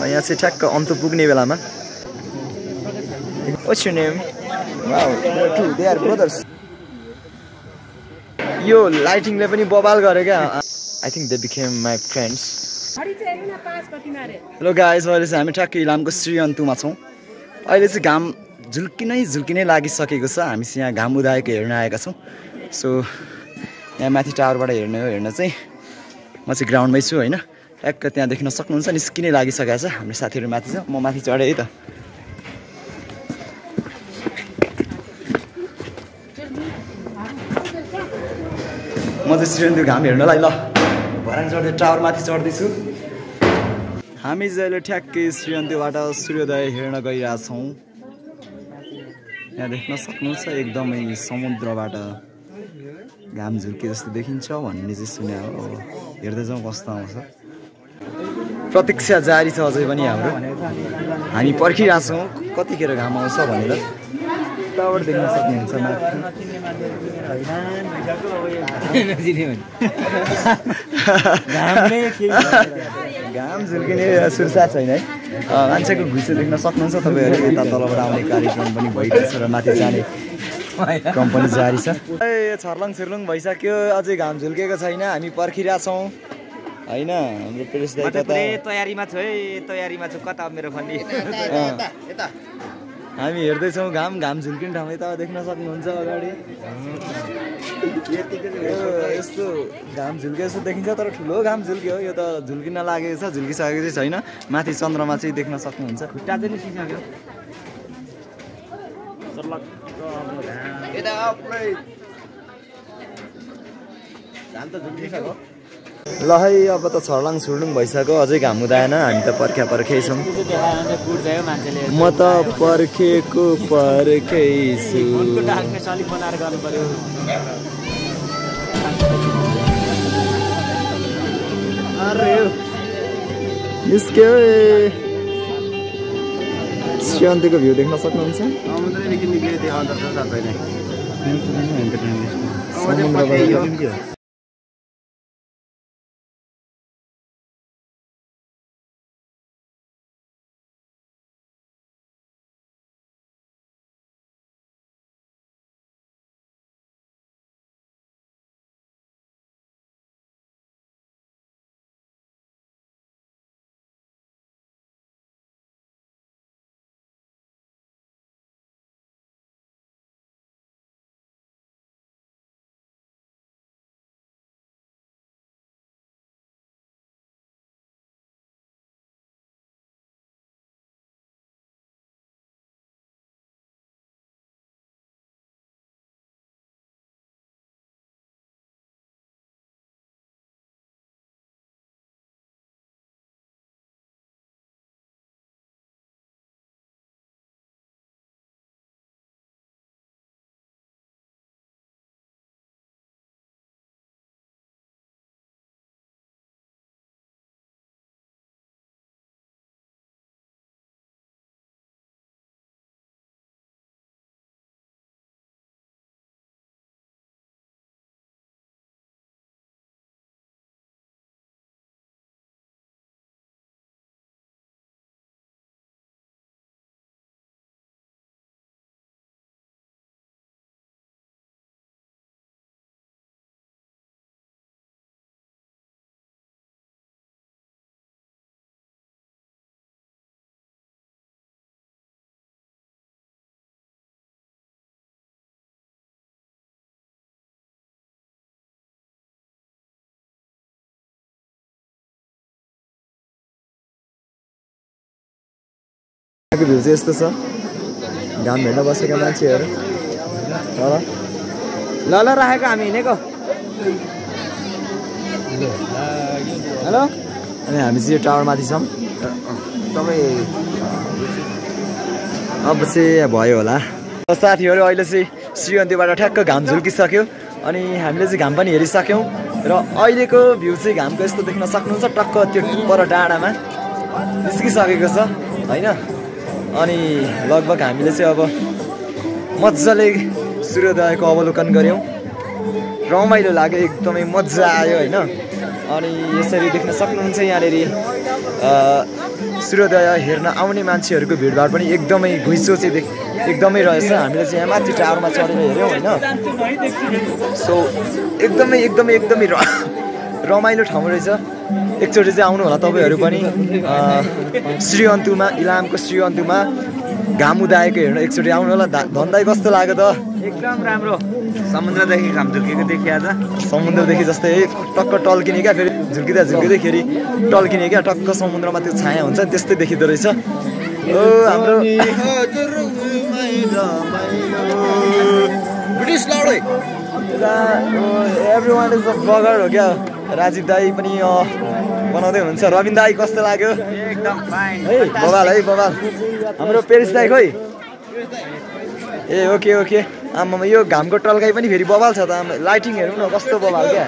यहाँ चाहिँ ठ्याक्क अन्त पुग्ने बेलामा What's your name? Wow, they are two. They are brothers. यो लाइटिङले पनि बबाल गरे क्या I think they became my friends. Hello guys, अहिले चाहिँ हामी ठ्याक्क इलामको श्रीअन्तुमा छौँ अहिले चाहिँ घाम झुल्किनै लागिसकेको छ हामी चाहिँ यहाँ घाम उदाएको हेर्न आएका छौँ सो यहाँ माथि टावरबाट हेर्न चाहिँ म चाहिँ ग्राउन्डमै छु हैन ठ्याक्क त्यहाँ देख्न सक्नुहुन्छ निस्किनै लागिसकेको छ हाम्रो साथीहरू माथि छ म माथि चढे है त म चाहिँ श्रीअन्तु घाम हेर्नलाई ल भराङ चढ्दै टावर माथि चढ्दैछु हामी चाहिँ अहिले ठ्याक्कै श्रीअन्तुबाट सूर्योदय हेर्न गइरहेछौँ यहाँ देख्न सक्नुहुन्छ एकदमै समुद्रबाट घाम झुल्के जस्तो देखिन्छ भन्ने चाहिँ सुने हो हेर्दै जाउँ कस्तो आउँछ प्रतीक्षा जारी छ अझै पनि हाम्रो हामी पर्खिरहेछौँ कतिखेर घाम आउँछ भनेर टावर देख्न सक्नुहुन्छ घाम झुल्किने सुर्ता छैन है मान्छेको घुइँचो देख्न सक्नुहुन्छ तपाईँहरू यता तलबाट आउने कार्यक्रम पनि भइरहेछ र माथि जाने क्रम पनि जारी छ छर्लङ छिर्लुङ भइसक्यो अझै घाम झुल्केको छैन हामी पर्खिरहेछौँ हैन हाम्रो प्रेस दाइ कता तयारीमा छु है तयारीमा छु कता मेरो फन्डी हामी हेर्दैछौँ घाम झुल्किने ठाउँ यता देख्न सक्नुहुन्छ अगाडि यस्तो घाम झुल्के जस्तो देखिन्छ तर ठुलो घाम झुल्क्यो यो त झुल्किन लागेको छ झुल्किसकेको चाहिँ छैन माथि चन्द्रमा चाहिँ देख्न सक्नुहुन्छ खुट्टा चाहिँ निस्किसक्यो घाम त झुल्किसक्यो ल है अब त छर्लङ छुर्लुङ भइसक्यो अझै घाम हुँदैन हामी त पर्खै छौँ म त पर्खेको पर्खै छु निस्क्यो श्रीअन्तुको भ्यू देख्न सक्नुहुन्छ भ्यू चाहिँ यस्तो छ घाम हेर्न बसेका मान्छेहरू ल राखेको हामी हिँडेको हेलो अनि हामी चाहिँ यो टावरमाथि छौँ तपाईँ अब चाहिँ भयो होला साथीहरू अहिले चाहिँ श्रीअन्तुबाट ठ्याक्क घाम झुल्किसक्यो अनि हामीले चाहिँ घाम पनि हेरिसक्यौँ र अहिलेको भ्यू चाहिँ घामको यस्तो देख्न सक्नुहुन्छ टक्क त्यो पर डाँडामा निस्किसकेको छ हैन अनि लगभग हामीले चाहिँ अब मजाले सूर्योदयको अवलोकन गऱ्यौँ रमाइलो लाग्यो एकदमै मजा आयो हैन अनि यसरी देख्न सक्नुहुन्छ यहाँनेरि सूर्योदय हेर्न आउने मान्छेहरूको भिडभाड पनि एकदमै घुइँचो चाहिँ एकदमै रहेछ। हामीले चाहिँ यहाँ माथि टावरमा चढेर हेऱ्यौँ होइन। सो एकदमै रमाइलो ठाउँ रहेछ। एकचोटि चाहिँ आउनु होला तपाईँहरू पनि श्रीअन्तुमा, इलामको श्रीअन्तुमा घाम उदाएको हेर्न एकचोटि आउनु होला। धन्दाई कस्तो लाग्यो त? एकदम राम्रो। समुद्रदेखि घाम झुल्केको देखिया त समुद्रदेखि जस्तै टक्क टल्किने क्या, फेरि झुल्किँदाखेरि टल्किने क्या, टक्क समुद्रमा त्यो छाया हुन्छ त्यस्तै देखिँदो रहेछ। ओ हाम्रो ब्रिटिस लडै एभ्रिवान इज अ ब्लगर हो क्या। राजीव दाई पनि बनाउँदै हुनुहुन्छ। रविन दाई कस्तो लाग्यो? एकदम फाइन है बबाल हाम्रो पेरिस दाई खोइ? ए ओके आमामा यो घामको टल्काइ पनि फेरि बबाल छ त। लाइटिङ हेरौँ न कस्तो बबाल क्या।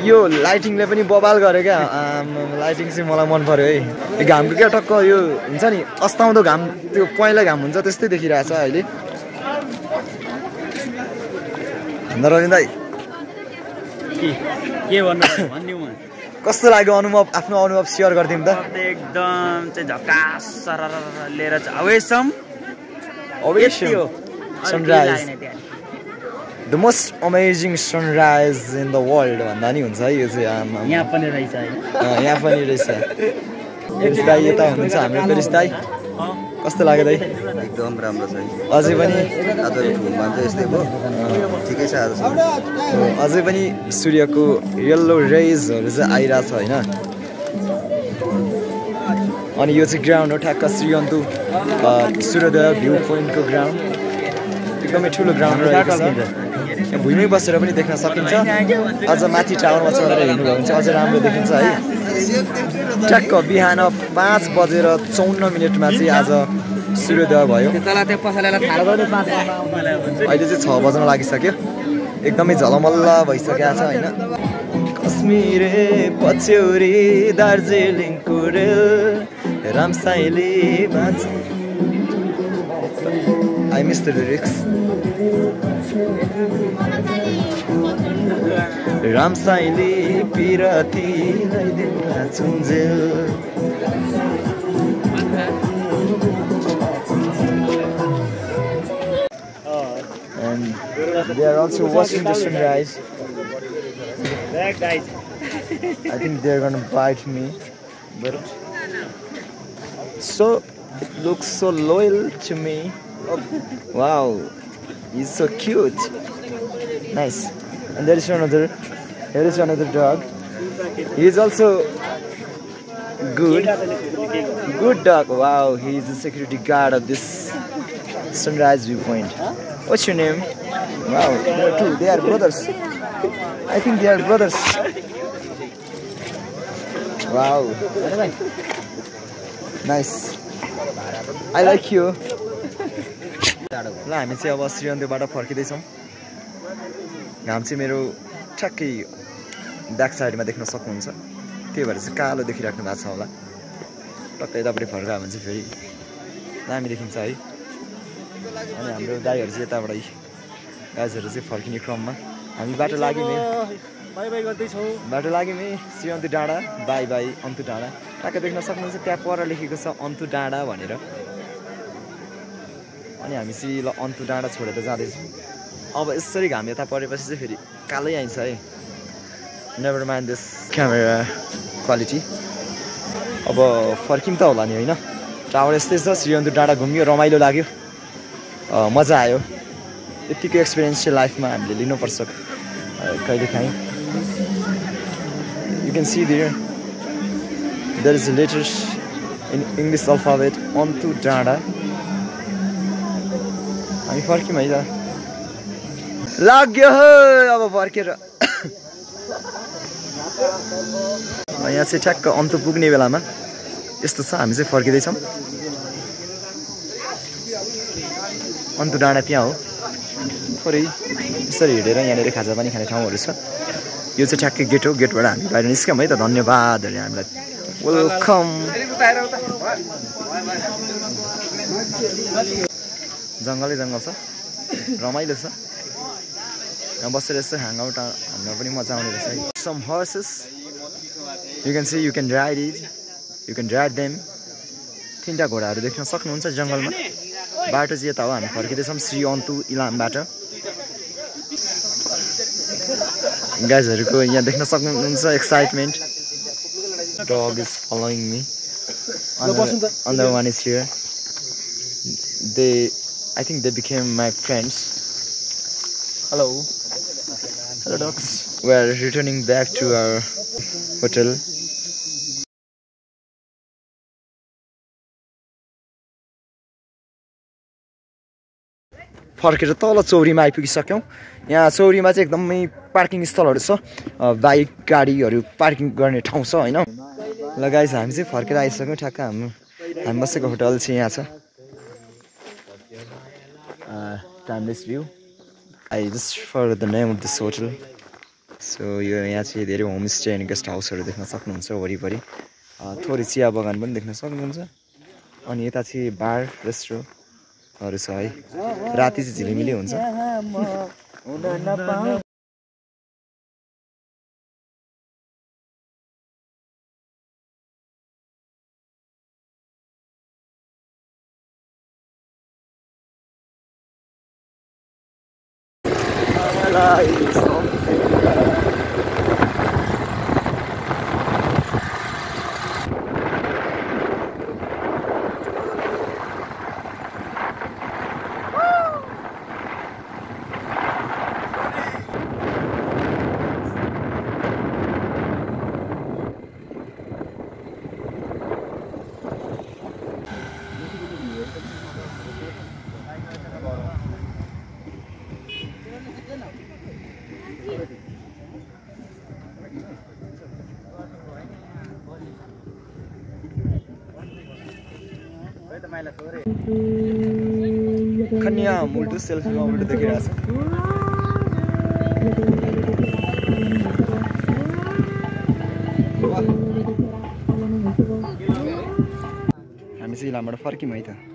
यो लाइटिङले पनि बबाल गर्यो क्या। लाइटिङ चाहिँ मलाई मन पर्यो है। यो घामको क्या टक्क यो हुन्छ नि अस्ताउँदो घाम, त्यो पहेँलो घाम हुन्छ त्यस्तै देखिरहेछ अहिले। रविन दाई के भन्नु कस्तो लाग्यो अनुभव? आफ्नो अनुभव सेयर गरिदिउँ त। एकदम चाहिँ झकास लिएर sunrise the most amazing sunrise in the world भन्दा नि हुन्छ है यो चाहिँ। यहाँ पनि रहेछ होइन? यहाँ पनि रहेछ। पेरिस दाई यता हुनुहुन्छ हाम्रो पेरिस दाई। कस्तो लाग्यो दाइ? एकदम राम्रो छ। अझै पनि आजको घुममा चाहिँ यस्तै भयो, ठिकै छ आज। अझै पनि सूर्यको येल्लो रेजहरू चाहिँ आइरहेछ होइन। अनि यो चाहिँ ग्राउन्ड हो ठ्याक्क श्रीअन्तु सूर्योदय भ्यू पोइन्टको ग्राउन्ड। एकदमै ठुलो ग्राउन्ड रहेको छ। यहाँ भुइँमै बसेर पनि देख्न सकिन्छ। अझ माथि टावरमा चढेर हेर्नुभयो भने चाहिँ अझै राम्रो देखिन्छ है। ठ्याक्क बिहान 5:54 चाहिँ आज सूर्योदय भयो। अहिले चाहिँ 6 बज्न लागिसक्यो। एकदमै झलमल्ल भइसकेको छ होइन। कश्मीर पछ्यौरी दार्जिलिङको रेल रामसाइली I missed the lyrics. रामसाइली पिरतीलाई दिनका चुन्जेल। And they are also watching the sunrise. I think they're gonna bite me, but so it looks so loyal to me. Wow, he's so cute. Nice. And there is another dog. He is also good dog. Wow, he is the security guard of this sunrise viewpoint. What's your name? Wow, there are two. They are brothers. I think they are brothers. Wow. Nice. I like you. ल हामी चाहिँ अब श्रीअन्तुबाट फर्किँदैछौँ। घाम चाहिँ मेरो ठ्याक्कै back साइडमा देख्न सक्नुहुन्छ। त्यही भएर चाहिँ कालो देखिराख्नु भएको छ होला। टक्कै यतापट्टि फर्कायो भने चाहिँ फेरि दामी देखिन्छ है। अनि हाम्रो दाइहरू चाहिँ यताबाट गाइजहरू चाहिँ फर्किने क्रममा हामी बाटो लाग्यौँ है श्रीअन्तु डाँडा। बाई बाई अन्तु डाँडा। टक्कै देख्न सक्नुहुन्छ त्यहाँ पर लेखेको छ अन्तु डाँडा भनेर। अनि हामी चाहिँ ल अन्तु डाँडा छोडेर जाँदैछौँ। अब यसरी घाम यता परेपछि चाहिँ फेरि कालै आइन्छ है। Never mind this camera quality. अब फर्किम त होला नि होइन। टावर यस्तै छ। श्रीअन्तु डाँडा घुम्यो, रमाइलो लाग्यो, मजा आयो। यतिको एक्सपिरियन्स चाहिँ लाइफमा हामीले लिनुपर्छ कहिलेकाहीँ। You can see there is letters in English alphabet Antu डाँडा। हामी फर्क्यौँ है त। लाग्यो अब फर्केर। यहाँ चाहिँ ठ्याक्क अन्तु पुग्ने बेलामा यस्तो छ। हामी चाहिँ फर्किँदैछौँ। अन्तु डाँडा त्यहाँ हो। थोरै यसरी हिँडेर यहाँनिर खाजा पानी खाने ठाउँहरू छ। यो चाहिँ ठ्याक्कै गेट हो। गेटबाट हामी बाहिर निस्क्यौँ है त। धन्यवाद हामीलाई वेलकम। जङ्गलै जङ्गल छ, रमाइलो छ। यहाँ बसेर यस्तो ह्याङआउट हान्न पनि मजा आउने रहेछ some horses you can see you can ride them 3टा घोडाहरू देख्न सक्नुहुन्छ जङ्गलमा बाटो चाहिँ यता हो हामी फर्किँदैछौँ श्री अन्तु इलामबाट गाइजहरूको यहाँ देख्न सक्नुहुन्छ excitement dog is following me another one is here I think they became my friends hello dogs we are returning back to our hotel फर्केर तल चौरीमा आइपुगिसक्यौँ यहाँ चौरीमा चाहिँ एकदमै पार्किङ स्थलहरू छ बाइक गाडीहरू पार्किङ गर्ने ठाउँ छ होइन ल गाइस हामी चाहिँ फर्केर आइसक्यौँ ठ्याक्क हामी बसेको होटल चाहिँ यहाँ छ timeless view I just for the name of this hotel so यो यहाँ चाहिँ धेरै होमस्टे एन्ड गेस्ट हाउसहरू देख्न सक्नुहुन्छ वरिपरि थोरै चिया बगान पनि देख्न सक्नुहुन्छ अनि यता चाहिँ बार रेस्टुरेन्टहरू छ है राति चाहिँ झिलिमिली हुन्छ कन्या मुल्टो सेल्फीमा उल्टो देखिरहेछ हामी चाहिँ इलामबाट फर्क्यौँ है त